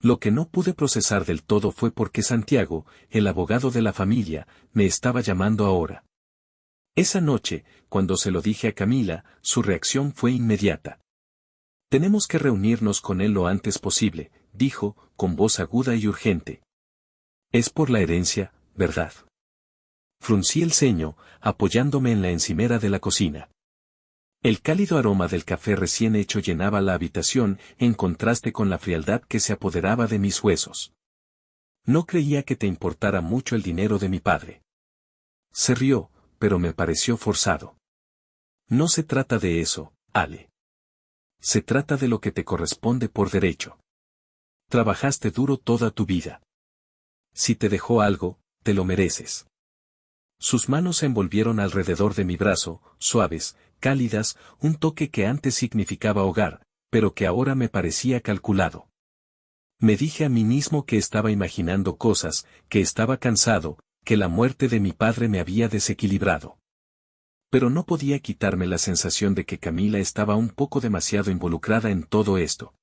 Lo que no pude procesar del todo fue porque Santiago, el abogado de la familia, me estaba llamando ahora. Esa noche, cuando se lo dije a Camila, su reacción fue inmediata. Tenemos que reunirnos con él lo antes posible, dijo, con voz aguda y urgente. Es por la herencia, ¿verdad? Fruncí el ceño, apoyándome en la encimera de la cocina. El cálido aroma del café recién hecho llenaba la habitación, en contraste con la frialdad que se apoderaba de mis huesos. No creía que te importara mucho el dinero de mi padre. Se rió, pero me pareció forzado. No se trata de eso, Ale. Se trata de lo que te corresponde por derecho. Trabajaste duro toda tu vida. Si te dejó algo, te lo mereces. Sus manos se envolvieron alrededor de mi brazo, suaves, cálidas, un toque que antes significaba hogar, pero que ahora me parecía calculado. Me dije a mí mismo que estaba imaginando cosas, que estaba cansado, que la muerte de mi padre me había desequilibrado. Pero no podía quitarme la sensación de que Camila estaba un poco demasiado involucrada en todo esto.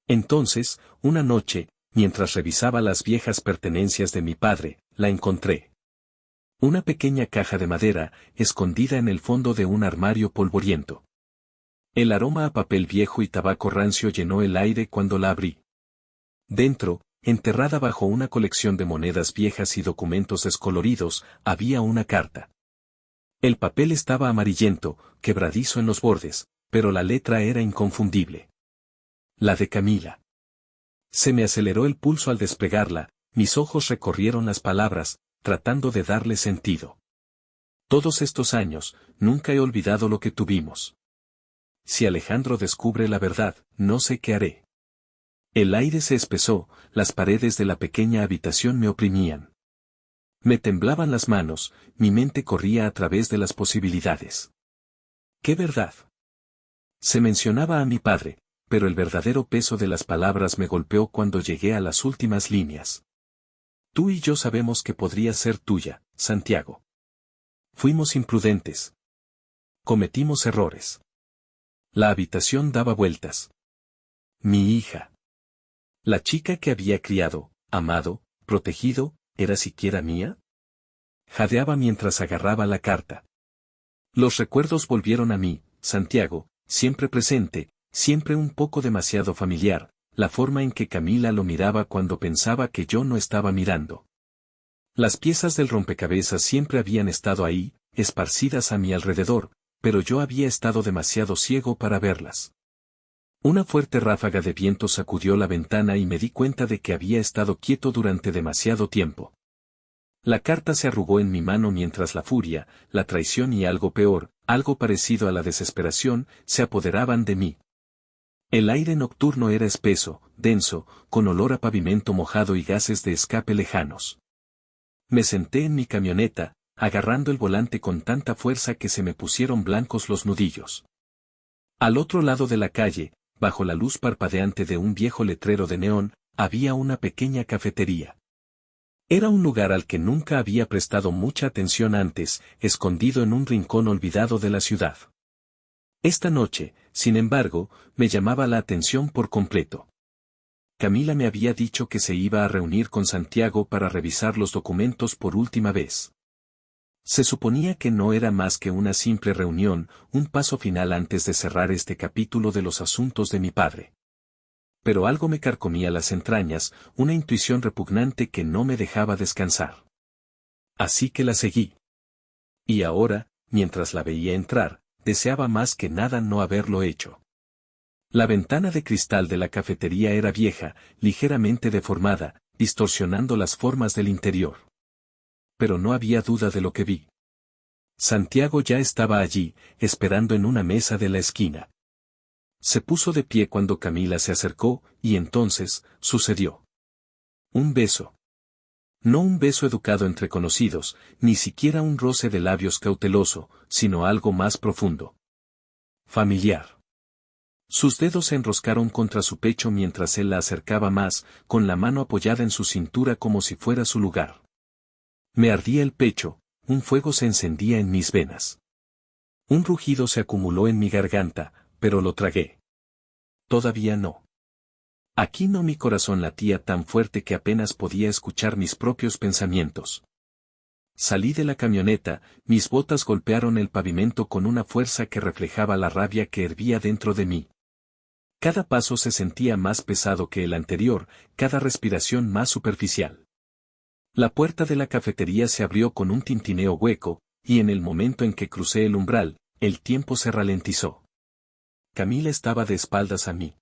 Entonces, una noche, mientras revisaba las viejas pertenencias de mi padre, la encontré. Una pequeña caja de madera, escondida en el fondo de un armario polvoriento. El aroma a papel viejo y tabaco rancio llenó el aire cuando la abrí. Dentro, enterrada bajo una colección de monedas viejas y documentos descoloridos, había una carta. El papel estaba amarillento, quebradizo en los bordes, pero la letra era inconfundible. La de Camila. Se me aceleró el pulso al despegarla, mis ojos recorrieron las palabras, tratando de darle sentido. Todos estos años, nunca he olvidado lo que tuvimos. Si Alejandro descubre la verdad, no sé qué haré. El aire se espesó, las paredes de la pequeña habitación me oprimían. Me temblaban las manos, mi mente corría a través de las posibilidades. ¿Qué verdad? Se mencionaba a mi padre, pero el verdadero peso de las palabras me golpeó cuando llegué a las últimas líneas. Tú y yo sabemos que podría ser tuya, Santiago. Fuimos imprudentes. Cometimos errores. La habitación daba vueltas. Mi hija. La chica que había criado, amado, protegido, ¿era siquiera mía? Jadeaba mientras agarraba la carta. Los recuerdos volvieron a mí, Santiago, siempre presente, siempre un poco demasiado familiar, la forma en que Camila lo miraba cuando pensaba que yo no estaba mirando. Las piezas del rompecabezas siempre habían estado ahí, esparcidas a mi alrededor, pero yo había estado demasiado ciego para verlas. Una fuerte ráfaga de viento sacudió la ventana y me di cuenta de que había estado quieto durante demasiado tiempo. La carta se arrugó en mi mano mientras la furia, la traición y algo peor, algo parecido a la desesperación, se apoderaban de mí. El aire nocturno era espeso, denso, con olor a pavimento mojado y gases de escape lejanos. Me senté en mi camioneta, agarrando el volante con tanta fuerza que se me pusieron blancos los nudillos. Al otro lado de la calle, bajo la luz parpadeante de un viejo letrero de neón, había una pequeña cafetería. Era un lugar al que nunca había prestado mucha atención antes, escondido en un rincón olvidado de la ciudad. Esta noche, sin embargo, me llamaba la atención por completo. Camila me había dicho que se iba a reunir con Santiago para revisar los documentos por última vez. Se suponía que no era más que una simple reunión, un paso final antes de cerrar este capítulo de los asuntos de mi padre. Pero algo me carcomía las entrañas, una intuición repugnante que no me dejaba descansar. Así que la seguí. Y ahora, mientras la veía entrar, deseaba más que nada no haberlo hecho. La ventana de cristal de la cafetería era vieja, ligeramente deformada, distorsionando las formas del interior. Pero no había duda de lo que vi. Santiago ya estaba allí, esperando en una mesa de la esquina. Se puso de pie cuando Camila se acercó, y entonces, sucedió. Un beso. No un beso educado entre conocidos, ni siquiera un roce de labios cauteloso, sino algo más profundo. Familiar. Sus dedos se enroscaron contra su pecho mientras él la acercaba más, con la mano apoyada en su cintura como si fuera su lugar. Me ardía el pecho, un fuego se encendía en mis venas. Un rugido se acumuló en mi garganta, pero lo tragué. Todavía no. Aquí no, mi corazón latía tan fuerte que apenas podía escuchar mis propios pensamientos. Salí de la camioneta, mis botas golpearon el pavimento con una fuerza que reflejaba la rabia que hervía dentro de mí. Cada paso se sentía más pesado que el anterior, cada respiración más superficial. La puerta de la cafetería se abrió con un tintineo hueco, y en el momento en que crucé el umbral, el tiempo se ralentizó. Camila estaba de espaldas a mí.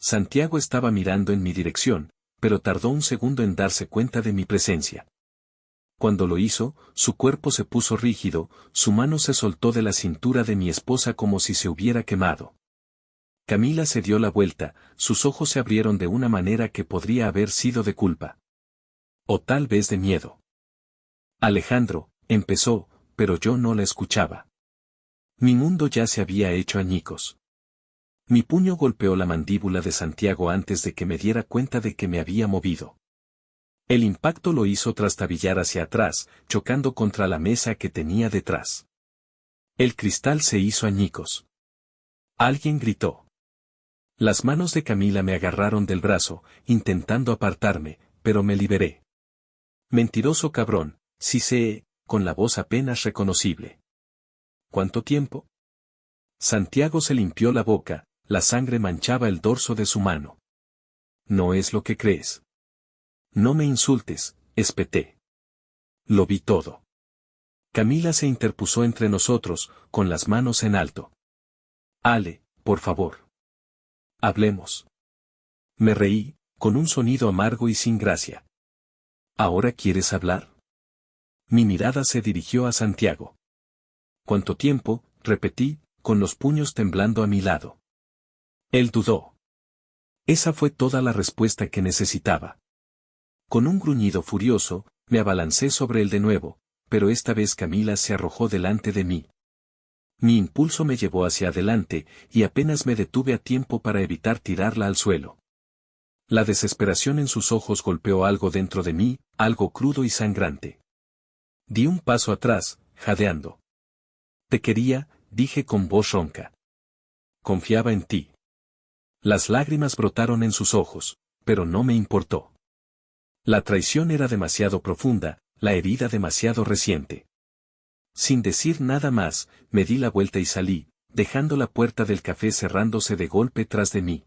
Santiago estaba mirando en mi dirección, pero tardó un segundo en darse cuenta de mi presencia. Cuando lo hizo, su cuerpo se puso rígido, su mano se soltó de la cintura de mi esposa como si se hubiera quemado. Camila se dio la vuelta, sus ojos se abrieron de una manera que podría haber sido de culpa. O tal vez de miedo. Alejandro, empezó, pero yo no la escuchaba. Mi mundo ya se había hecho añicos. Mi puño golpeó la mandíbula de Santiago antes de que me diera cuenta de que me había movido. El impacto lo hizo trastabillar hacia atrás, chocando contra la mesa que tenía detrás. El cristal se hizo añicos. Alguien gritó. Las manos de Camila me agarraron del brazo, intentando apartarme, pero me liberé. Mentiroso cabrón, sí sé, con la voz apenas reconocible. ¿Cuánto tiempo? Santiago se limpió la boca, la sangre manchaba el dorso de su mano. No es lo que crees. No me insultes, espeté. Lo vi todo. Camila se interpuso entre nosotros, con las manos en alto. Ale, por favor. Hablemos. Me reí, con un sonido amargo y sin gracia. ¿Ahora quieres hablar? Mi mirada se dirigió a Santiago. ¿Cuánto tiempo?, repetí, con los puños temblando a mi lado. Él dudó. Esa fue toda la respuesta que necesitaba. Con un gruñido furioso, me abalancé sobre él de nuevo, pero esta vez Camila se arrojó delante de mí. Mi impulso me llevó hacia adelante, y apenas me detuve a tiempo para evitar tirarla al suelo. La desesperación en sus ojos golpeó algo dentro de mí, algo crudo y sangrante. Di un paso atrás, jadeando. Te quería, dije con voz ronca. Confiaba en ti. Las lágrimas brotaron en sus ojos, pero no me importó. La traición era demasiado profunda, la herida demasiado reciente. Sin decir nada más, me di la vuelta y salí, dejando la puerta del café cerrándose de golpe tras de mí.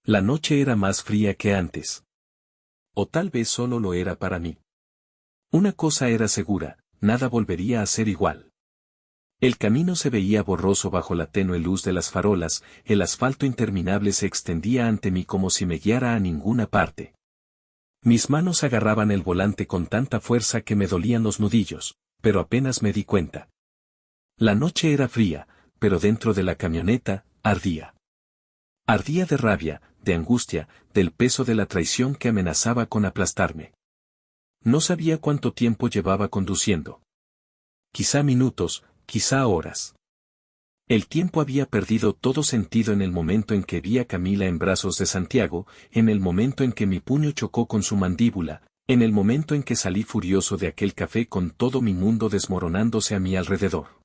La noche era más fría que antes. O tal vez solo lo era para mí. Una cosa era segura, nada volvería a ser igual. El camino se veía borroso bajo la tenue luz de las farolas, el asfalto interminable se extendía ante mí como si me guiara a ninguna parte. Mis manos agarraban el volante con tanta fuerza que me dolían los nudillos, pero apenas me di cuenta. La noche era fría, pero dentro de la camioneta, ardía. Ardía de rabia, de angustia, del peso de la traición que amenazaba con aplastarme. No sabía cuánto tiempo llevaba conduciendo. Quizá minutos, quizá horas. El tiempo había perdido todo sentido en el momento en que vi a Camila en brazos de Santiago, en el momento en que mi puño chocó con su mandíbula, en el momento en que salí furioso de aquel café con todo mi mundo desmoronándose a mi alrededor.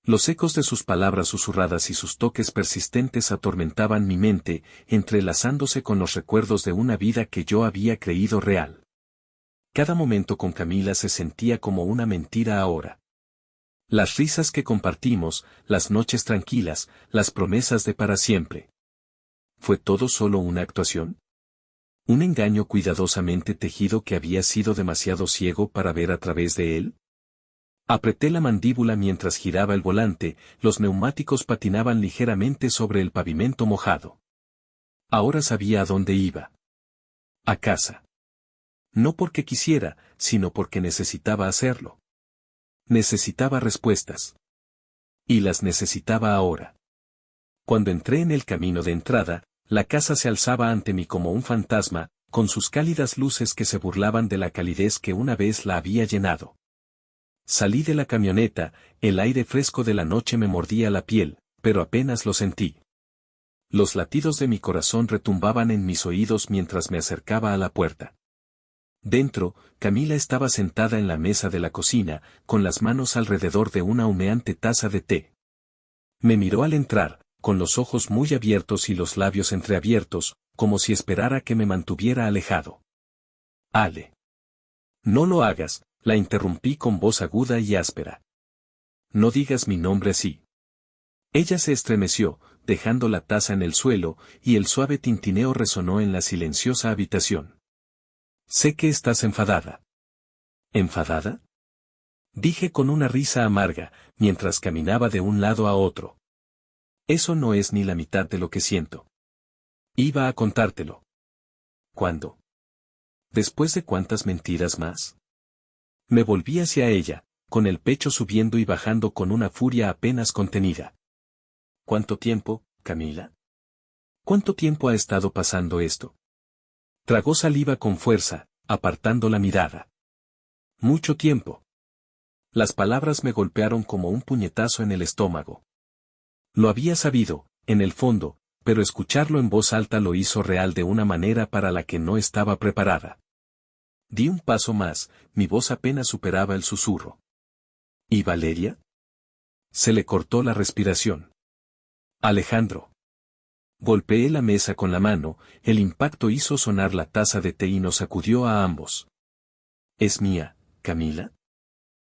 Los ecos de sus palabras susurradas y sus toques persistentes atormentaban mi mente, entrelazándose con los recuerdos de una vida que yo había creído real. Cada momento con Camila se sentía como una mentira ahora. Las risas que compartimos, las noches tranquilas, las promesas de para siempre. ¿Fue todo solo una actuación? ¿Un engaño cuidadosamente tejido que había sido demasiado ciego para ver a través de él? Apreté la mandíbula mientras giraba el volante, los neumáticos patinaban ligeramente sobre el pavimento mojado. Ahora sabía a dónde iba. A casa. No porque quisiera, sino porque necesitaba hacerlo. Necesitaba respuestas. Y las necesitaba ahora. Cuando entré en el camino de entrada, la casa se alzaba ante mí como un fantasma, con sus cálidas luces que se burlaban de la calidez que una vez la había llenado. Salí de la camioneta, el aire fresco de la noche me mordía la piel, pero apenas lo sentí. Los latidos de mi corazón retumbaban en mis oídos mientras me acercaba a la puerta. Dentro, Camila estaba sentada en la mesa de la cocina, con las manos alrededor de una humeante taza de té. Me miró al entrar, con los ojos muy abiertos y los labios entreabiertos, como si esperara que me mantuviera alejado. Ale. No lo hagas, la interrumpí con voz aguda y áspera. No digas mi nombre así. Ella se estremeció, dejando la taza en el suelo, y el suave tintineo resonó en la silenciosa habitación. Sé que estás enfadada. ¿Enfadada? Dije con una risa amarga, mientras caminaba de un lado a otro. Eso no es ni la mitad de lo que siento. Iba a contártelo. ¿Cuándo? ¿Después de cuántas mentiras más? Me volví hacia ella, con el pecho subiendo y bajando con una furia apenas contenida. ¿Cuánto tiempo, Camila? ¿Cuánto tiempo ha estado pasando esto? Tragó saliva con fuerza, apartando la mirada. Mucho tiempo. Las palabras me golpearon como un puñetazo en el estómago. Lo había sabido, en el fondo, pero escucharlo en voz alta lo hizo real de una manera para la que no estaba preparada. Di un paso más, mi voz apenas superaba el susurro. ¿Y Valeria? Se le cortó la respiración. Alejandro. Golpeé la mesa con la mano, el impacto hizo sonar la taza de té y nos sacudió a ambos. ¿Es mía, Camila?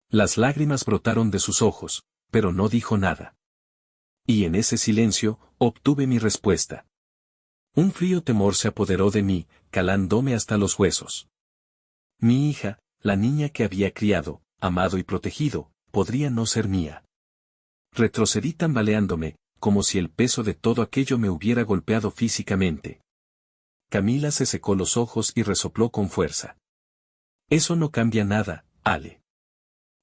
Las lágrimas brotaron de sus ojos, pero no dijo nada. Y en ese silencio, obtuve mi respuesta. Un frío temor se apoderó de mí, calándome hasta los huesos. Mi hija, la niña que había criado, amado y protegido, podría no ser mía. Retrocedí tambaleándome, como si el peso de todo aquello me hubiera golpeado físicamente. Camila se secó los ojos y resopló con fuerza. Eso no cambia nada, Ale.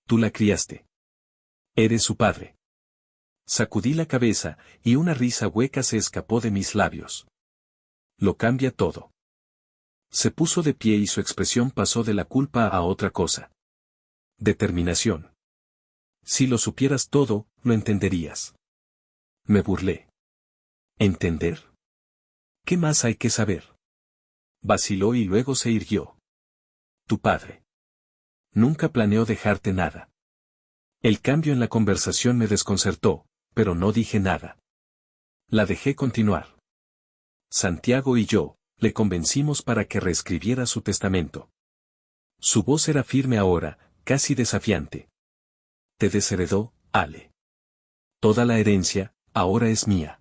Tú la criaste. Eres su padre. Sacudí la cabeza, y una risa hueca se escapó de mis labios. Lo cambia todo. Se puso de pie y su expresión pasó de la culpa a otra cosa. Determinación. Si lo supieras todo, lo entenderías. Me burlé. ¿Entender? ¿Qué más hay que saber? Vaciló y luego se irguió. Tu padre. Nunca planeó dejarte nada. El cambio en la conversación me desconcertó, pero no dije nada. La dejé continuar. Santiago y yo, le convencimos para que reescribiera su testamento. Su voz era firme ahora, casi desafiante. Te desheredó, Ale. Toda la herencia, ahora es mía.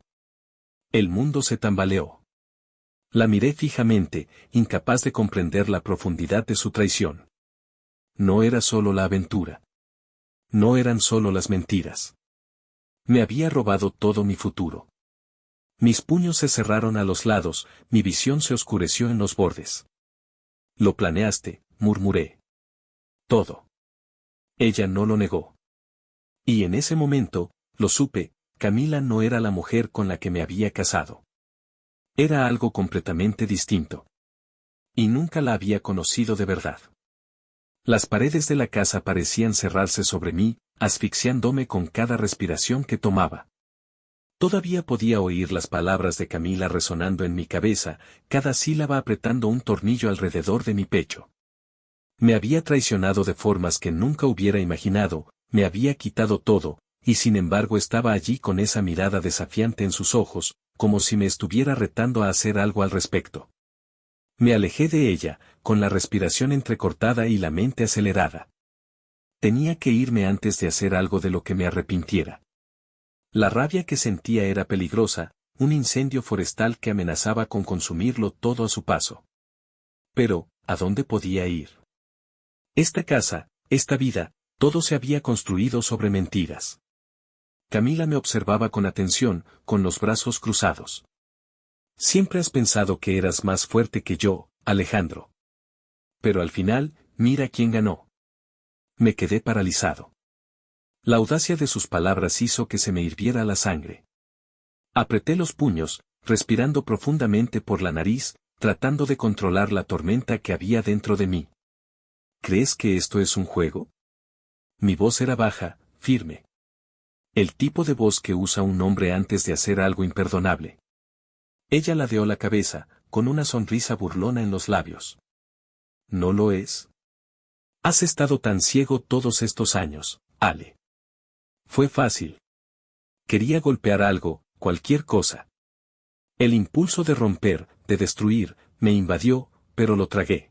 El mundo se tambaleó. La miré fijamente, incapaz de comprender la profundidad de su traición. No era solo la aventura. No eran solo las mentiras. Me había robado todo mi futuro. Mis puños se cerraron a los lados, mi visión se oscureció en los bordes. Lo planeaste, murmuré. Todo. Ella no lo negó. Y en ese momento, lo supe, Camila no era la mujer con la que me había casado. Era algo completamente distinto. Y nunca la había conocido de verdad. Las paredes de la casa parecían cerrarse sobre mí, asfixiándome con cada respiración que tomaba. Todavía podía oír las palabras de Camila resonando en mi cabeza, cada sílaba apretando un tornillo alrededor de mi pecho. Me había traicionado de formas que nunca hubiera imaginado, me había quitado todo, y sin embargo estaba allí con esa mirada desafiante en sus ojos, como si me estuviera retando a hacer algo al respecto. Me alejé de ella, con la respiración entrecortada y la mente acelerada. Tenía que irme antes de hacer algo de lo que me arrepintiera. La rabia que sentía era peligrosa, un incendio forestal que amenazaba con consumirlo todo a su paso. Pero, ¿a dónde podía ir? Esta casa, esta vida, todo se había construido sobre mentiras. Camila me observaba con atención, con los brazos cruzados. Siempre has pensado que eras más fuerte que yo, Alejandro. Pero al final, mira quién ganó. Me quedé paralizado. La audacia de sus palabras hizo que se me hirviera la sangre. Apreté los puños, respirando profundamente por la nariz, tratando de controlar la tormenta que había dentro de mí. ¿Crees que esto es un juego? Mi voz era baja, firme. El tipo de voz que usa un hombre antes de hacer algo imperdonable. Ella ladeó la cabeza, con una sonrisa burlona en los labios. ¿No lo es? Has estado tan ciego todos estos años, Ale. Fue fácil. Quería golpear algo, cualquier cosa. El impulso de romper, de destruir, me invadió, pero lo tragué.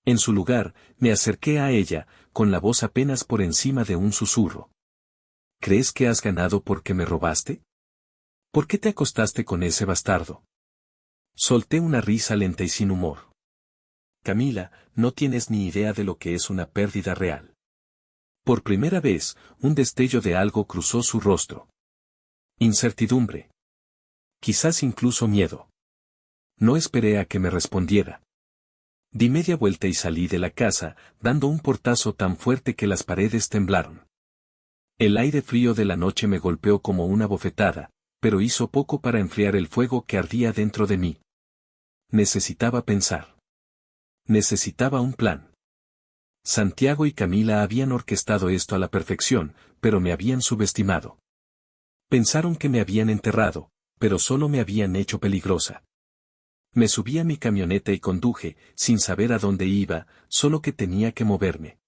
En su lugar, me acerqué a ella, con la voz apenas por encima de un susurro. ¿Crees que has ganado porque me robaste? ¿Por qué te acostaste con ese bastardo? Solté una risa lenta y sin humor. Camila, no tienes ni idea de lo que es una pérdida real. Por primera vez, un destello de algo cruzó su rostro. Incertidumbre. Quizás incluso miedo. No esperé a que me respondiera. Di media vuelta y salí de la casa, dando un portazo tan fuerte que las paredes temblaron. El aire frío de la noche me golpeó como una bofetada, pero hizo poco para enfriar el fuego que ardía dentro de mí. Necesitaba pensar. Necesitaba un plan. Santiago y Camila habían orquestado esto a la perfección, pero me habían subestimado. Pensaron que me habían enterrado, pero solo me habían hecho peligrosa. Me subí a mi camioneta y conduje, sin saber a dónde iba, solo que tenía que moverme.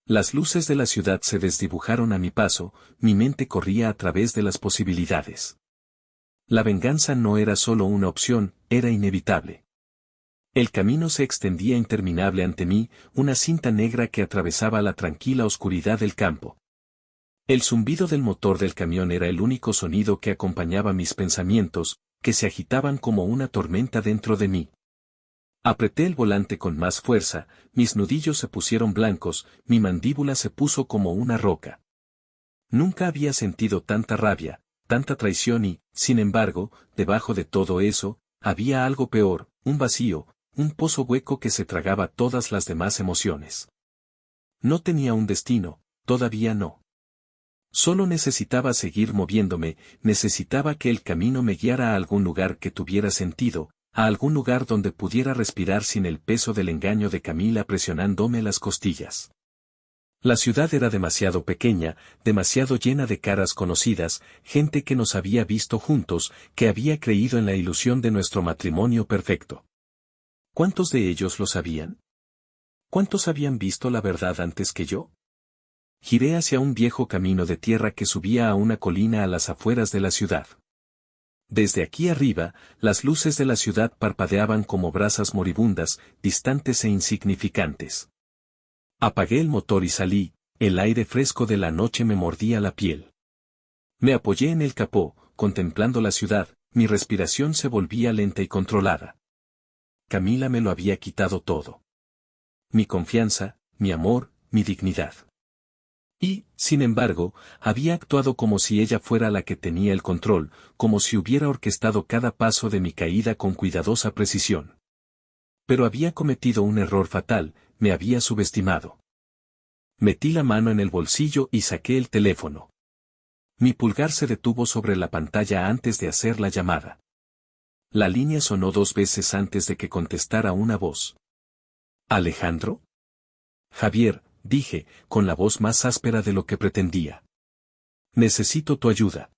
Las luces de la ciudad se desdibujaron a mi paso, mi mente corría a través de las posibilidades. La venganza no era solo una opción, era inevitable. El camino se extendía interminable ante mí, una cinta negra que atravesaba la tranquila oscuridad del campo. El zumbido del motor del camión era el único sonido que acompañaba mis pensamientos, que se agitaban como una tormenta dentro de mí. Apreté el volante con más fuerza, mis nudillos se pusieron blancos, mi mandíbula se puso como una roca. Nunca había sentido tanta rabia, tanta traición y, sin embargo, debajo de todo eso, había algo peor, un vacío, un pozo hueco que se tragaba todas las demás emociones. No tenía un destino, todavía no. Solo necesitaba seguir moviéndome, necesitaba que el camino me guiara a algún lugar que tuviera sentido, a algún lugar donde pudiera respirar sin el peso del engaño de Camila presionándome las costillas. La ciudad era demasiado pequeña, demasiado llena de caras conocidas, gente que nos había visto juntos, que había creído en la ilusión de nuestro matrimonio perfecto. ¿Cuántos de ellos lo sabían? ¿Cuántos habían visto la verdad antes que yo? Giré hacia un viejo camino de tierra que subía a una colina a las afueras de la ciudad. Desde aquí arriba, las luces de la ciudad parpadeaban como brasas moribundas, distantes e insignificantes. Apagué el motor y salí, el aire fresco de la noche me mordía la piel. Me apoyé en el capó, contemplando la ciudad, mi respiración se volvía lenta y controlada. Camila me lo había quitado todo. Mi confianza, mi amor, mi dignidad. Y, sin embargo, había actuado como si ella fuera la que tenía el control, como si hubiera orquestado cada paso de mi caída con cuidadosa precisión. Pero había cometido un error fatal, me había subestimado. Metí la mano en el bolsillo y saqué el teléfono. Mi pulgar se detuvo sobre la pantalla antes de hacer la llamada. La línea sonó 2 veces antes de que contestara una voz. ¿Alejandro? Javier, dije, con la voz más áspera de lo que pretendía. Necesito tu ayuda.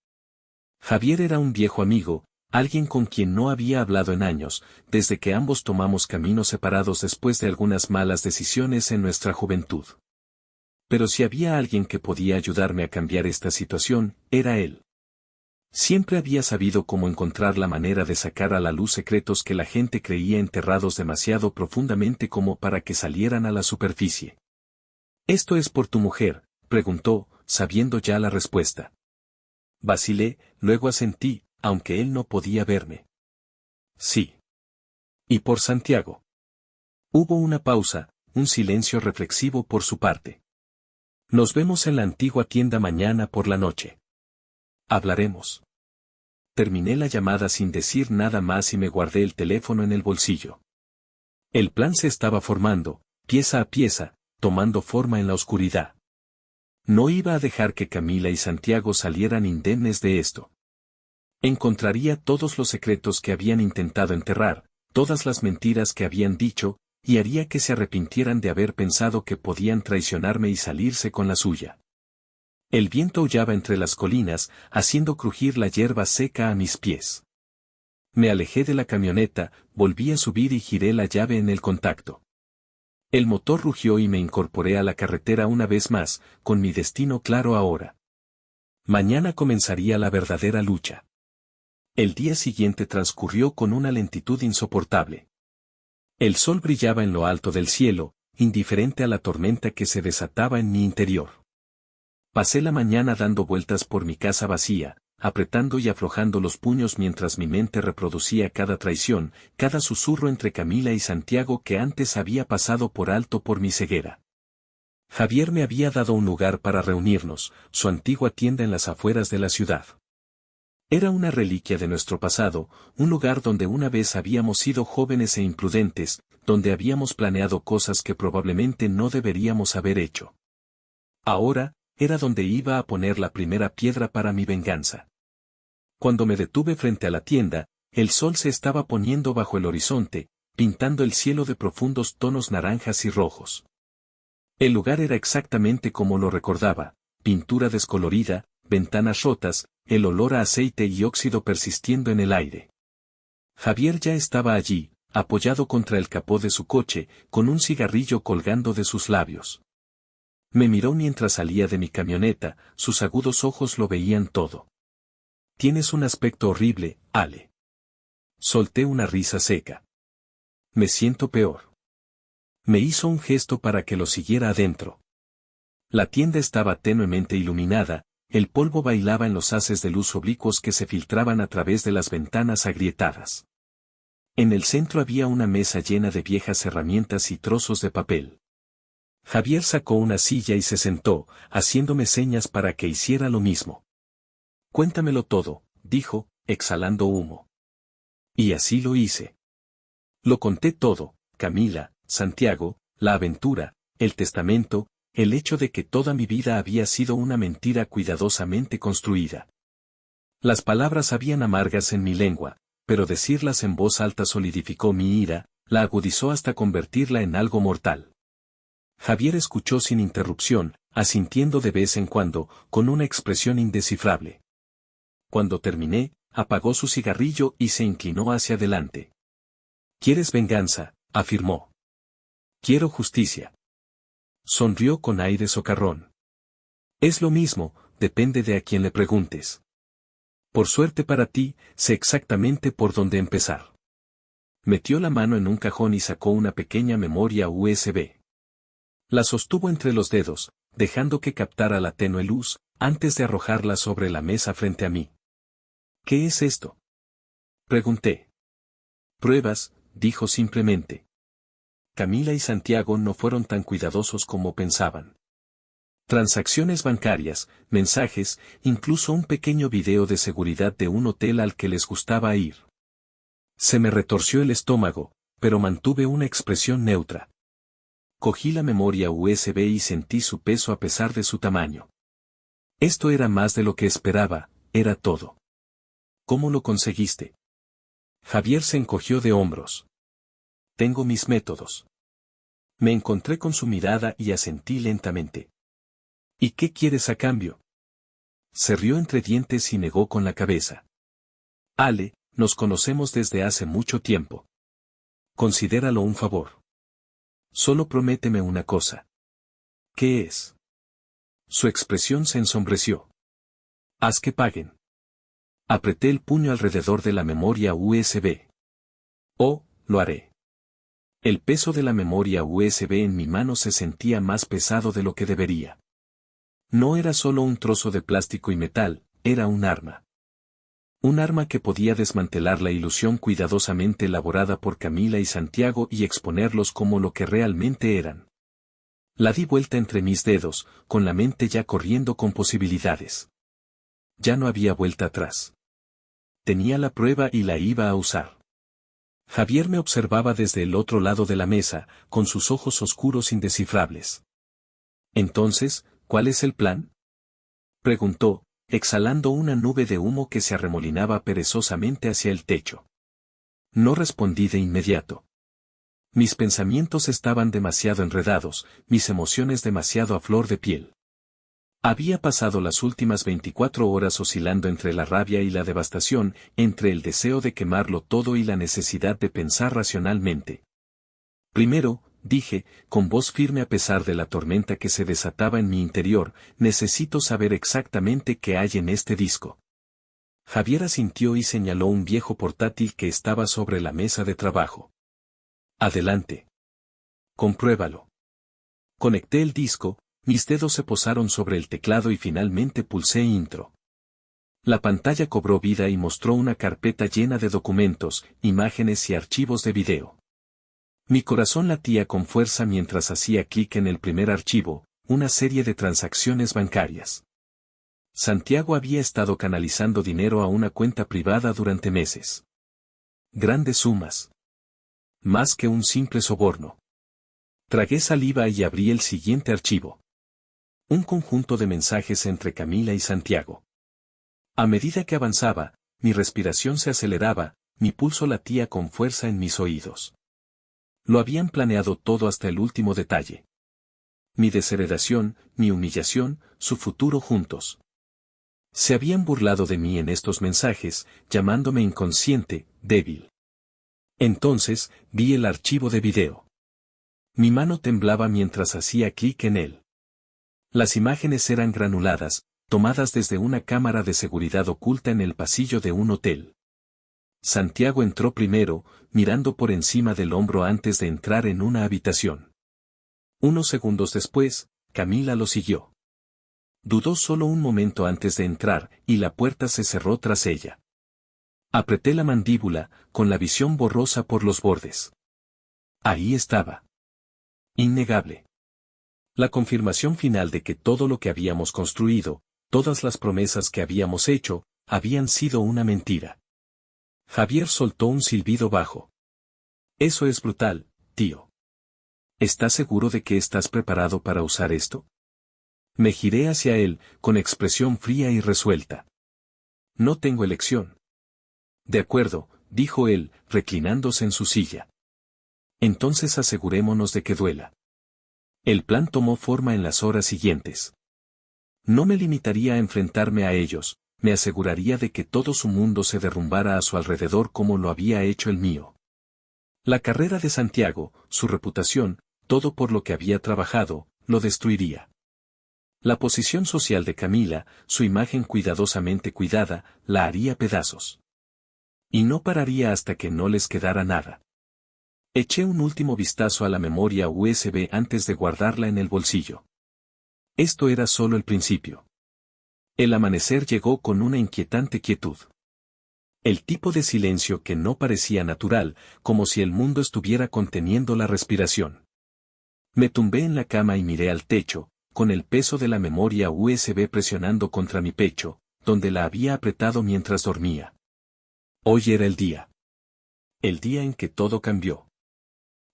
Javier era un viejo amigo, alguien con quien no había hablado en años, desde que ambos tomamos caminos separados después de algunas malas decisiones en nuestra juventud. Pero si había alguien que podía ayudarme a cambiar esta situación, era él. Siempre había sabido cómo encontrar la manera de sacar a la luz secretos que la gente creía enterrados demasiado profundamente como para que salieran a la superficie. ¿Esto es por tu mujer?, preguntó, sabiendo ya la respuesta. Vacilé, luego asentí, aunque él no podía verme. Sí. ¿Y por Santiago? Hubo una pausa, un silencio reflexivo por su parte. Nos vemos en la antigua tienda mañana por la noche. Hablaremos. Terminé la llamada sin decir nada más y me guardé el teléfono en el bolsillo. El plan se estaba formando, pieza a pieza, tomando forma en la oscuridad. No iba a dejar que Camila y Santiago salieran indemnes de esto. Encontraría todos los secretos que habían intentado enterrar, todas las mentiras que habían dicho, y haría que se arrepintieran de haber pensado que podían traicionarme y salirse con la suya. El viento aullaba entre las colinas, haciendo crujir la hierba seca a mis pies. Me alejé de la camioneta, volví a subir y giré la llave en el contacto. El motor rugió y me incorporé a la carretera una vez más, con mi destino claro ahora. Mañana comenzaría la verdadera lucha. El día siguiente transcurrió con una lentitud insoportable. El sol brillaba en lo alto del cielo, indiferente a la tormenta que se desataba en mi interior. Pasé la mañana dando vueltas por mi casa vacía, apretando y aflojando los puños mientras mi mente reproducía cada traición, cada susurro entre Camila y Santiago que antes había pasado por alto por mi ceguera. Javier me había dado un lugar para reunirnos, su antigua tienda en las afueras de la ciudad. Era una reliquia de nuestro pasado, un lugar donde una vez habíamos sido jóvenes e imprudentes, donde habíamos planeado cosas que probablemente no deberíamos haber hecho. Ahora, era donde iba a poner la primera piedra para mi venganza. Cuando me detuve frente a la tienda, el sol se estaba poniendo bajo el horizonte, pintando el cielo de profundos tonos naranjas y rojos. El lugar era exactamente como lo recordaba, pintura descolorida, ventanas rotas, el olor a aceite y óxido persistiendo en el aire. Javier ya estaba allí, apoyado contra el capó de su coche, con un cigarrillo colgando de sus labios. Me miró mientras salía de mi camioneta, sus agudos ojos lo veían todo. Tienes un aspecto horrible, Ale. Solté una risa seca. Me siento peor. Me hizo un gesto para que lo siguiera adentro. La tienda estaba tenuemente iluminada, el polvo bailaba en los haces de luz oblicuos que se filtraban a través de las ventanas agrietadas. En el centro había una mesa llena de viejas herramientas y trozos de papel. Javier sacó una silla y se sentó, haciéndome señas para que hiciera lo mismo. Cuéntamelo todo, dijo, exhalando humo. Y así lo hice. Lo conté todo, Camila, Santiago, la aventura, el testamento, el hecho de que toda mi vida había sido una mentira cuidadosamente construida. Las palabras habían amargas en mi lengua, pero decirlas en voz alta solidificó mi ira, la agudizó hasta convertirla en algo mortal. Javier escuchó sin interrupción, asintiendo de vez en cuando, con una expresión indescifrable. Cuando terminé, apagó su cigarrillo y se inclinó hacia adelante. ¿Quieres venganza?, afirmó. Quiero justicia. Sonrió con aire socarrón. Es lo mismo, depende de a quién le preguntes. Por suerte para ti, sé exactamente por dónde empezar. Metió la mano en un cajón y sacó una pequeña memoria USB. La sostuvo entre los dedos, dejando que captara la tenue luz, antes de arrojarla sobre la mesa frente a mí. ¿Qué es esto?, pregunté. Pruebas, dijo simplemente. Camila y Santiago no fueron tan cuidadosos como pensaban. Transacciones bancarias, mensajes, incluso un pequeño video de seguridad de un hotel al que les gustaba ir. Se me retorció el estómago, pero mantuve una expresión neutra. Cogí la memoria USB y sentí su peso a pesar de su tamaño. Esto era más de lo que esperaba, era todo. ¿Cómo lo conseguiste? Javier se encogió de hombros. Tengo mis métodos. Me encontré con su mirada y asentí lentamente. ¿Y qué quieres a cambio? Se rió entre dientes y negó con la cabeza. Ale, nos conocemos desde hace mucho tiempo. Considéralo un favor. Solo prométeme una cosa. ¿Qué es? Su expresión se ensombreció. Haz que paguen. Apreté el puño alrededor de la memoria USB. Oh, lo haré. El peso de la memoria USB en mi mano se sentía más pesado de lo que debería. No era solo un trozo de plástico y metal, era un arma. Un arma que podía desmantelar la ilusión cuidadosamente elaborada por Camila y Santiago y exponerlos como lo que realmente eran. La di vuelta entre mis dedos, con la mente ya corriendo con posibilidades. Ya no había vuelta atrás. Tenía la prueba y la iba a usar. Javier me observaba desde el otro lado de la mesa, con sus ojos oscuros indescifrables. Entonces, ¿cuál es el plan?, preguntó, exhalando una nube de humo que se arremolinaba perezosamente hacia el techo. No respondí de inmediato. Mis pensamientos estaban demasiado enredados, mis emociones demasiado a flor de piel. Había pasado las últimas 24 horas oscilando entre la rabia y la devastación, entre el deseo de quemarlo todo y la necesidad de pensar racionalmente. Primero, dije, con voz firme a pesar de la tormenta que se desataba en mi interior, necesito saber exactamente qué hay en este disco. Javier asintió y señaló un viejo portátil que estaba sobre la mesa de trabajo. Adelante. Compruébalo. Conecté el disco, mis dedos se posaron sobre el teclado y finalmente pulsé intro. La pantalla cobró vida y mostró una carpeta llena de documentos, imágenes y archivos de video. Mi corazón latía con fuerza mientras hacía clic en el primer archivo, una serie de transacciones bancarias. Santiago había estado canalizando dinero a una cuenta privada durante meses. Grandes sumas. Más que un simple soborno. Tragué saliva y abrí el siguiente archivo. Un conjunto de mensajes entre Camila y Santiago. A medida que avanzaba, mi respiración se aceleraba, mi pulso latía con fuerza en mis oídos. Lo habían planeado todo hasta el último detalle. Mi desheredación, mi humillación, su futuro juntos. Se habían burlado de mí en estos mensajes, llamándome inconsciente, débil. Entonces, vi el archivo de video. Mi mano temblaba mientras hacía clic en él. Las imágenes eran granuladas, tomadas desde una cámara de seguridad oculta en el pasillo de un hotel. Santiago entró primero, mirando por encima del hombro antes de entrar en una habitación. Unos segundos después, Camila lo siguió. Dudó solo un momento antes de entrar, y la puerta se cerró tras ella. Apreté la mandíbula, con la visión borrosa por los bordes. Ahí estaba. Innegable. La confirmación final de que todo lo que habíamos construido, todas las promesas que habíamos hecho, habían sido una mentira. Javier soltó un silbido bajo. Eso es brutal, tío. ¿Estás seguro de que estás preparado para usar esto? Me giré hacia él, con expresión fría y resuelta. No tengo elección. De acuerdo, dijo él, reclinándose en su silla. Entonces asegurémonos de que duela. El plan tomó forma en las horas siguientes. No me limitaría a enfrentarme a ellos, me aseguraría de que todo su mundo se derrumbara a su alrededor como lo había hecho el mío. La carrera de Santiago, su reputación, todo por lo que había trabajado, lo destruiría. La posición social de Camila, su imagen cuidadosamente cuidada, la haría pedazos. Y no pararía hasta que no les quedara nada. Eché un último vistazo a la memoria USB antes de guardarla en el bolsillo. Esto era solo el principio. El amanecer llegó con una inquietante quietud. El tipo de silencio que no parecía natural, como si el mundo estuviera conteniendo la respiración. Me tumbé en la cama y miré al techo, con el peso de la memoria USB presionando contra mi pecho, donde la había apretado mientras dormía. Hoy era el día. El día en que todo cambió.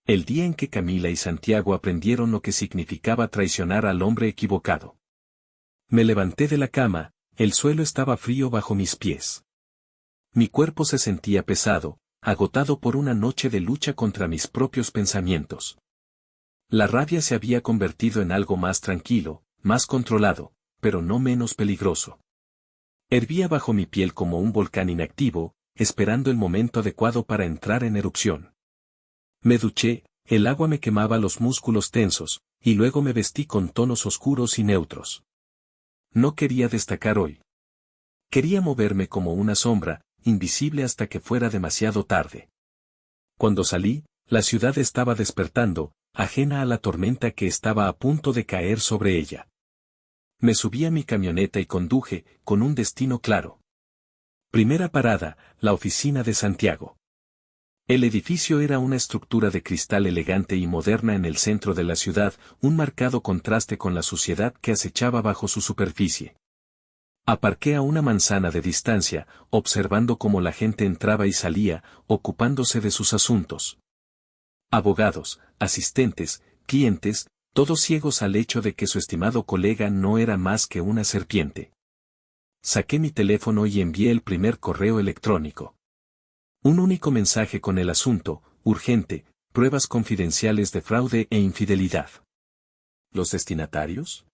El día en que Camila y Santiago aprendieron lo que significaba traicionar al hombre equivocado. Me levanté de la cama, el suelo estaba frío bajo mis pies. Mi cuerpo se sentía pesado, agotado por una noche de lucha contra mis propios pensamientos. La rabia se había convertido en algo más tranquilo, más controlado, pero no menos peligroso. Hervía bajo mi piel como un volcán inactivo, esperando el momento adecuado para entrar en erupción. Me duché, el agua me quemaba los músculos tensos, y luego me vestí con tonos oscuros y neutros. No quería destacar hoy. Quería moverme como una sombra, invisible hasta que fuera demasiado tarde. Cuando salí, la ciudad estaba despertando, ajena a la tormenta que estaba a punto de caer sobre ella. Me subí a mi camioneta y conduje, con un destino claro. Primera parada, la oficina de Santiago. El edificio era una estructura de cristal elegante y moderna en el centro de la ciudad, un marcado contraste con la suciedad que acechaba bajo su superficie. Aparqué a una manzana de distancia, observando cómo la gente entraba y salía, ocupándose de sus asuntos. Abogados, asistentes, clientes, todos ciegos al hecho de que su estimado colega no era más que una serpiente. Saqué mi teléfono y envié el primer correo electrónico. Un único mensaje con el asunto, urgente, pruebas confidenciales de fraude e infidelidad. ¿Los destinatarios?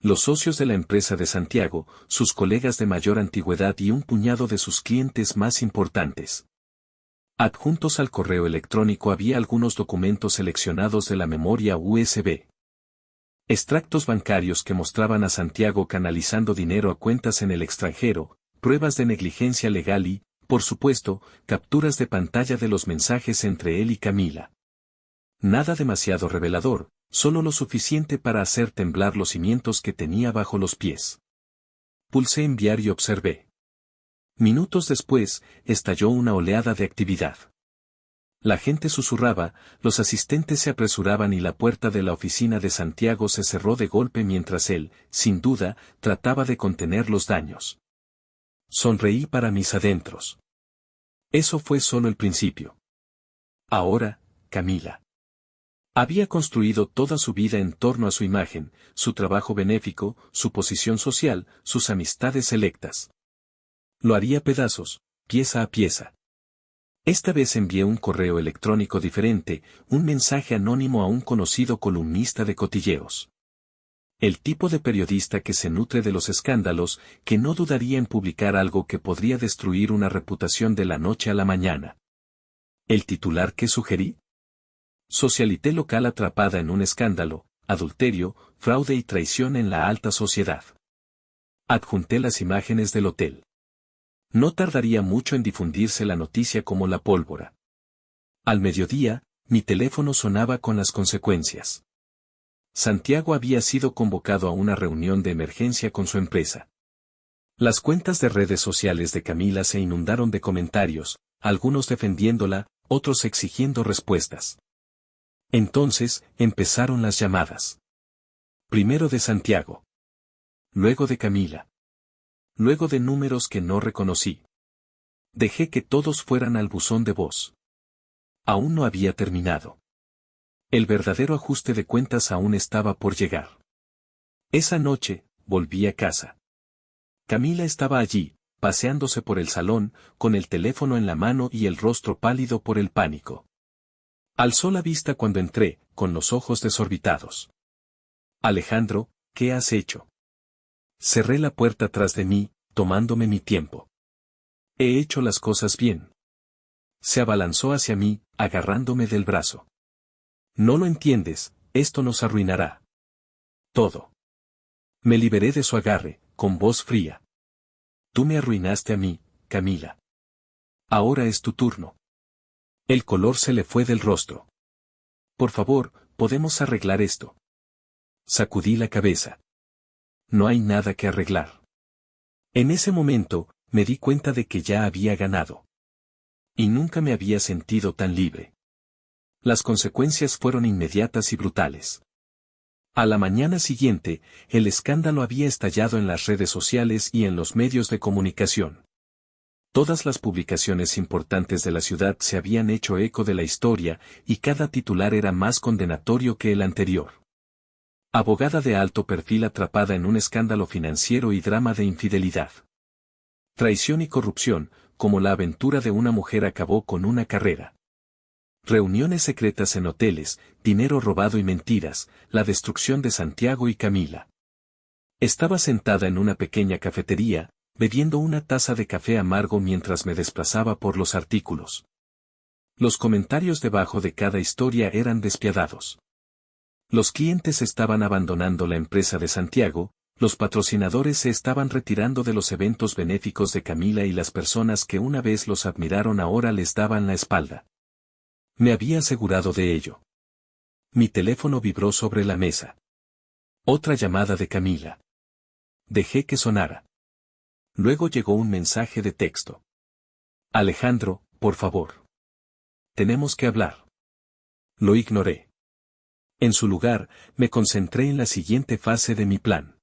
Los socios de la empresa de Santiago, sus colegas de mayor antigüedad y un puñado de sus clientes más importantes. Adjuntos al correo electrónico había algunos documentos seleccionados de la memoria USB. Extractos bancarios que mostraban a Santiago canalizando dinero a cuentas en el extranjero, pruebas de negligencia legal y, por supuesto, capturas de pantalla de los mensajes entre él y Camila. Nada demasiado revelador, solo lo suficiente para hacer temblar los cimientos que tenía bajo los pies. Pulsé enviar y observé. Minutos después, estalló una oleada de actividad. La gente susurraba, los asistentes se apresuraban y la puerta de la oficina de Santiago se cerró de golpe mientras él, sin duda, trataba de contener los daños. Sonreí para mis adentros. Eso fue solo el principio. Ahora, Camila. Había construido toda su vida en torno a su imagen, su trabajo benéfico, su posición social, sus amistades selectas. Lo haría pedazos, pieza a pieza. Esta vez envié un correo electrónico diferente, un mensaje anónimo a un conocido columnista de cotilleos. El tipo de periodista que se nutre de los escándalos, que no dudaría en publicar algo que podría destruir una reputación de la noche a la mañana. ¿El titular que sugerí? Socialité local atrapada en un escándalo, adulterio, fraude y traición en la alta sociedad. Adjunté las imágenes del hotel. No tardaría mucho en difundirse la noticia como la pólvora. Al mediodía, mi teléfono sonaba con las consecuencias. Santiago había sido convocado a una reunión de emergencia con su empresa. Las cuentas de redes sociales de Camila se inundaron de comentarios, algunos defendiéndola, otros exigiendo respuestas. Entonces, empezaron las llamadas. Primero de Santiago. Luego de Camila. Luego de números que no reconocí. Dejé que todos fueran al buzón de voz. Aún no había terminado. El verdadero ajuste de cuentas aún estaba por llegar. Esa noche, volví a casa. Camila estaba allí, paseándose por el salón, con el teléfono en la mano y el rostro pálido por el pánico. Alzó la vista cuando entré, con los ojos desorbitados. Alejandro, ¿qué has hecho? Cerré la puerta tras de mí, tomándome mi tiempo. He hecho las cosas bien. Se abalanzó hacia mí, agarrándome del brazo. No lo entiendes, esto nos arruinará. Todo. Me liberé de su agarre, con voz fría. Tú me arruinaste a mí, Camila. Ahora es tu turno. El color se le fue del rostro. Por favor, podemos arreglar esto. Sacudí la cabeza. No hay nada que arreglar. En ese momento, me di cuenta de que ya había ganado. Y nunca me había sentido tan libre. Las consecuencias fueron inmediatas y brutales. A la mañana siguiente, el escándalo había estallado en las redes sociales y en los medios de comunicación. Todas las publicaciones importantes de la ciudad se habían hecho eco de la historia y cada titular era más condenatorio que el anterior. Abogada de alto perfil atrapada en un escándalo financiero y drama de infidelidad. Traición y corrupción, como la aventura de una mujer acabó con una carrera. Reuniones secretas en hoteles, dinero robado y mentiras, la destrucción de Santiago y Camila. Estaba sentada en una pequeña cafetería, bebiendo una taza de café amargo mientras me desplazaba por los artículos. Los comentarios debajo de cada historia eran despiadados. Los clientes estaban abandonando la empresa de Santiago, los patrocinadores se estaban retirando de los eventos benéficos de Camila y las personas que una vez los admiraron ahora les daban la espalda. Me había asegurado de ello. Mi teléfono vibró sobre la mesa. Otra llamada de Camila. Dejé que sonara. Luego llegó un mensaje de texto. Alejandro, por favor. Tenemos que hablar. Lo ignoré. En su lugar, me concentré en la siguiente fase de mi plan.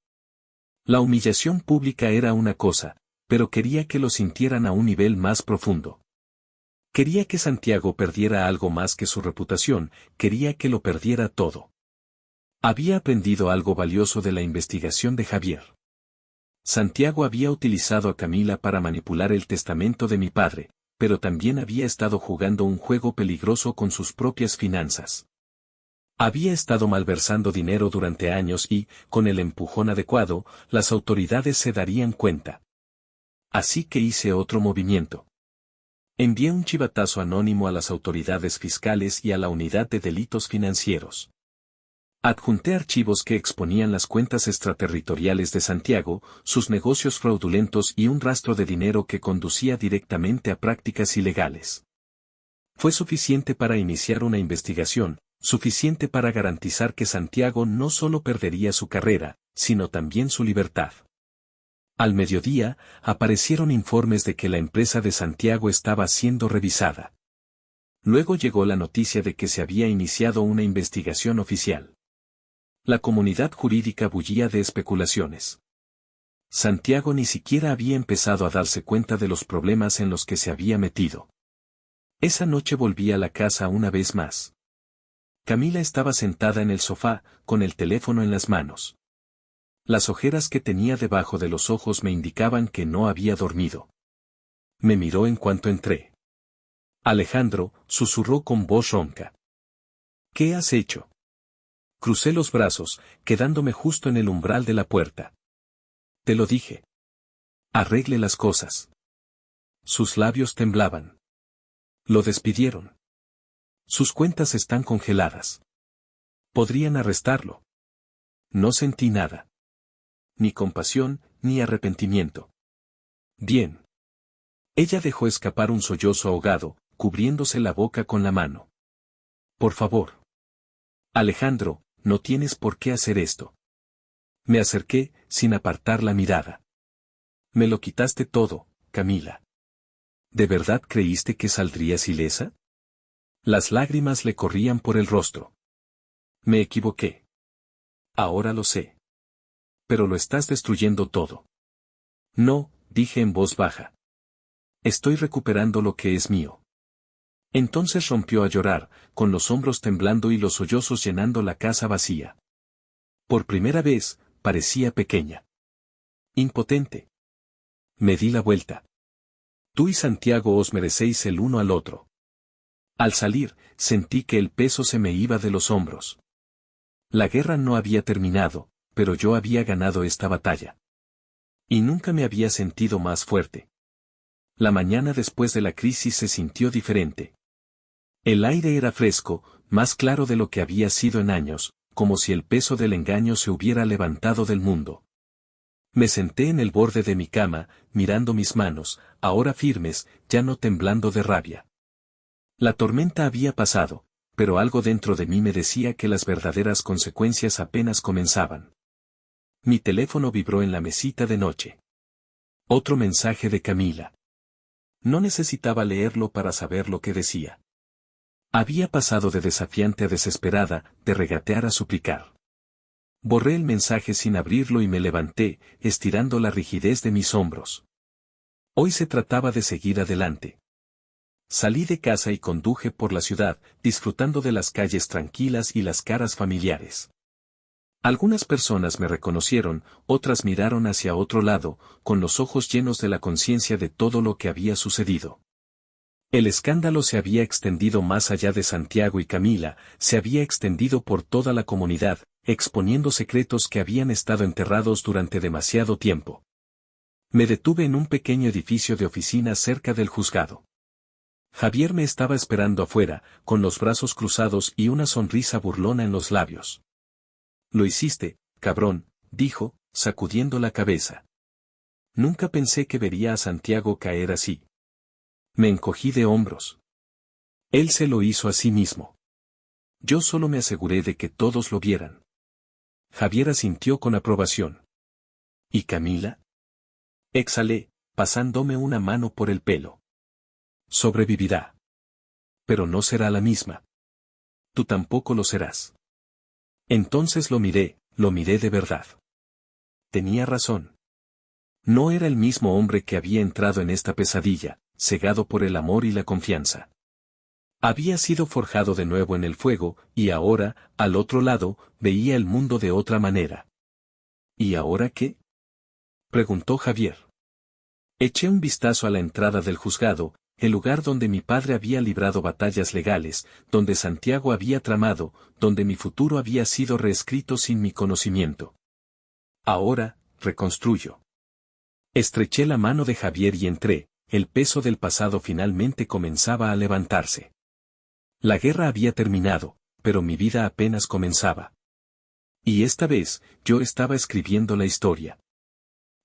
La humillación pública era una cosa, pero quería que lo sintieran a un nivel más profundo. Quería que Santiago perdiera algo más que su reputación, quería que lo perdiera todo. Había aprendido algo valioso de la investigación de Javier. Santiago había utilizado a Camila para manipular el testamento de mi padre, pero también había estado jugando un juego peligroso con sus propias finanzas. Había estado malversando dinero durante años y, con el empujón adecuado, las autoridades se darían cuenta. Así que hice otro movimiento. Envié un chivatazo anónimo a las autoridades fiscales y a la unidad de delitos financieros. Adjunté archivos que exponían las cuentas extraterritoriales de Santiago, sus negocios fraudulentos y un rastro de dinero que conducía directamente a prácticas ilegales. Fue suficiente para iniciar una investigación, suficiente para garantizar que Santiago no solo perdería su carrera, sino también su libertad. Al mediodía, aparecieron informes de que la empresa de Santiago estaba siendo revisada. Luego llegó la noticia de que se había iniciado una investigación oficial. La comunidad jurídica bullía de especulaciones. Santiago ni siquiera había empezado a darse cuenta de los problemas en los que se había metido. Esa noche volví a la casa una vez más. Camila estaba sentada en el sofá, con el teléfono en las manos. Las ojeras que tenía debajo de los ojos me indicaban que no había dormido. Me miró en cuanto entré. Alejandro, susurró con voz ronca. ¿Qué has hecho? Crucé los brazos, quedándome justo en el umbral de la puerta. Te lo dije. Arregle las cosas. Sus labios temblaban. Lo despidieron. Sus cuentas están congeladas. Podrían arrestarlo. No sentí nada. Ni compasión, ni arrepentimiento. Bien. Ella dejó escapar un sollozo ahogado, cubriéndose la boca con la mano. Por favor. Alejandro, no tienes por qué hacer esto. Me acerqué, sin apartar la mirada. Me lo quitaste todo, Camila. ¿De verdad creíste que saldrías ilesa? Las lágrimas le corrían por el rostro. Me equivoqué. Ahora lo sé. Pero lo estás destruyendo todo. No, dije en voz baja. Estoy recuperando lo que es mío. Entonces rompió a llorar, con los hombros temblando y los sollozos llenando la casa vacía. Por primera vez, parecía pequeña. Impotente. Me di la vuelta. Tú y Santiago os merecéis el uno al otro. Al salir, sentí que el peso se me iba de los hombros. La guerra no había terminado, pero yo había ganado esta batalla. Y nunca me había sentido más fuerte. La mañana después de la crisis se sintió diferente. El aire era fresco, más claro de lo que había sido en años, como si el peso del engaño se hubiera levantado del mundo. Me senté en el borde de mi cama, mirando mis manos, ahora firmes, ya no temblando de rabia. La tormenta había pasado, pero algo dentro de mí me decía que las verdaderas consecuencias apenas comenzaban. Mi teléfono vibró en la mesita de noche. Otro mensaje de Camila. No necesitaba leerlo para saber lo que decía. Había pasado de desafiante a desesperada, de regatear a suplicar. Borré el mensaje sin abrirlo y me levanté, estirando la rigidez de mis hombros. Hoy se trataba de seguir adelante. Salí de casa y conduje por la ciudad, disfrutando de las calles tranquilas y las caras familiares. Algunas personas me reconocieron, otras miraron hacia otro lado, con los ojos llenos de la conciencia de todo lo que había sucedido. El escándalo se había extendido más allá de Santiago y Camila, se había extendido por toda la comunidad, exponiendo secretos que habían estado enterrados durante demasiado tiempo. Me detuve en un pequeño edificio de oficinas cerca del juzgado. Javier me estaba esperando afuera, con los brazos cruzados y una sonrisa burlona en los labios. Lo hiciste, cabrón, dijo, sacudiendo la cabeza. Nunca pensé que vería a Santiago caer así. Me encogí de hombros. Él se lo hizo a sí mismo. Yo solo me aseguré de que todos lo vieran. Javier asintió con aprobación. ¿Y Camila? Exhalé, pasándome una mano por el pelo. Sobrevivirá. Pero no será la misma. Tú tampoco lo serás. Entonces lo miré de verdad. Tenía razón. No era el mismo hombre que había entrado en esta pesadilla, cegado por el amor y la confianza. Había sido forjado de nuevo en el fuego, y ahora, al otro lado, veía el mundo de otra manera. ¿Y ahora qué? Preguntó Javier. Eché un vistazo a la entrada del juzgado, el lugar donde mi padre había librado batallas legales, donde Santiago había tramado, donde mi futuro había sido reescrito sin mi conocimiento. Ahora, reconstruyo. Estreché la mano de Javier y entré, el peso del pasado finalmente comenzaba a levantarse. La guerra había terminado, pero mi vida apenas comenzaba. Y esta vez, yo estaba escribiendo la historia.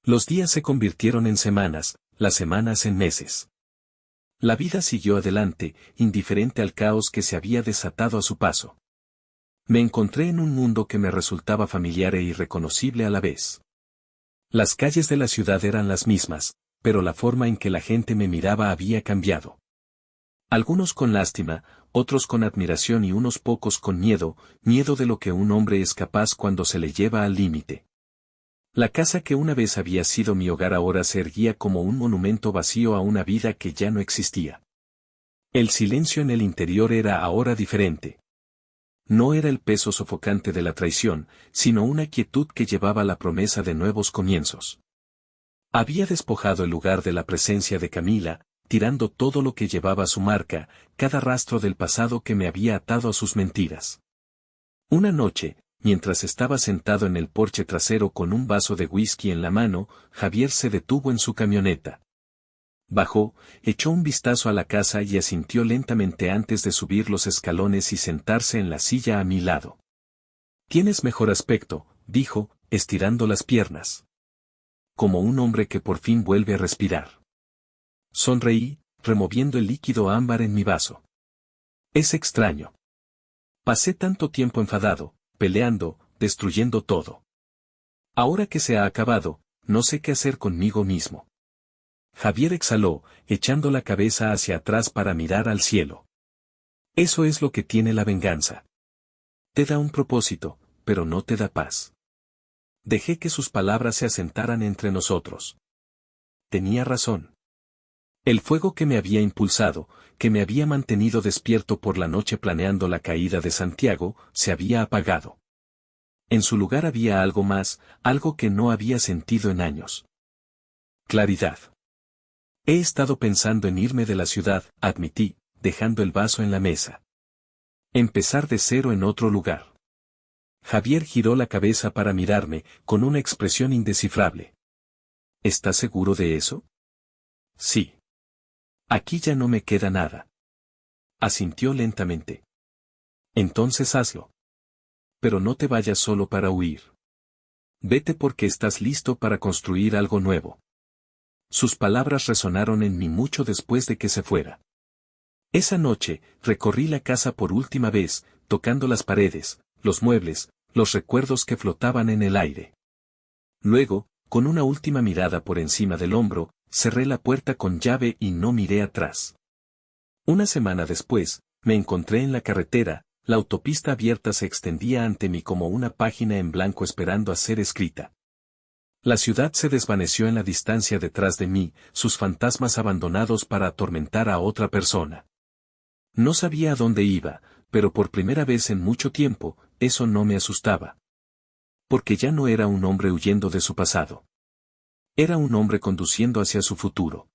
Los días se convirtieron en semanas, las semanas en meses. La vida siguió adelante, indiferente al caos que se había desatado a su paso. Me encontré en un mundo que me resultaba familiar e irreconocible a la vez. Las calles de la ciudad eran las mismas, pero la forma en que la gente me miraba había cambiado. Algunos con lástima, otros con admiración y unos pocos con miedo, miedo de lo que un hombre es capaz cuando se le lleva al límite. La casa que una vez había sido mi hogar ahora se erguía como un monumento vacío a una vida que ya no existía. El silencio en el interior era ahora diferente. No era el peso sofocante de la traición, sino una quietud que llevaba la promesa de nuevos comienzos. Había despojado el lugar de la presencia de Camila, tirando todo lo que llevaba su marca, cada rastro del pasado que me había atado a sus mentiras. Una noche, mientras estaba sentado en el porche trasero con un vaso de whisky en la mano, Javier se detuvo en su camioneta. Bajó, echó un vistazo a la casa y asintió lentamente antes de subir los escalones y sentarse en la silla a mi lado. «Tienes mejor aspecto», dijo, estirando las piernas. Como un hombre que por fin vuelve a respirar. Sonreí, removiendo el líquido ámbar en mi vaso. Es extraño. Pasé tanto tiempo enfadado, peleando, destruyendo todo. Ahora que se ha acabado, no sé qué hacer conmigo mismo. Javier exhaló, echando la cabeza hacia atrás para mirar al cielo. Eso es lo que tiene la venganza. Te da un propósito, pero no te da paz. Dejé que sus palabras se asentaran entre nosotros. Tenía razón. El fuego que me había impulsado, que me había mantenido despierto por la noche planeando la caída de Santiago, se había apagado. En su lugar había algo más, algo que no había sentido en años. Claridad. He estado pensando en irme de la ciudad, admití, dejando el vaso en la mesa. Empezar de cero en otro lugar. Javier giró la cabeza para mirarme, con una expresión indescifrable. ¿Estás seguro de eso? Sí. Aquí ya no me queda nada. Asintió lentamente. Entonces hazlo. Pero no te vayas solo para huir. Vete porque estás listo para construir algo nuevo. Sus palabras resonaron en mí mucho después de que se fuera. Esa noche, recorrí la casa por última vez, tocando las paredes, los muebles, los recuerdos que flotaban en el aire. Luego, con una última mirada por encima del hombro, cerré la puerta con llave y no miré atrás. Una semana después, me encontré en la carretera, la autopista abierta se extendía ante mí como una página en blanco esperando a ser escrita. La ciudad se desvaneció en la distancia detrás de mí, sus fantasmas abandonados para atormentar a otra persona. No sabía a dónde iba, pero por primera vez en mucho tiempo, eso no me asustaba. Porque ya no era un hombre huyendo de su pasado. Era un hombre conduciendo hacia su futuro.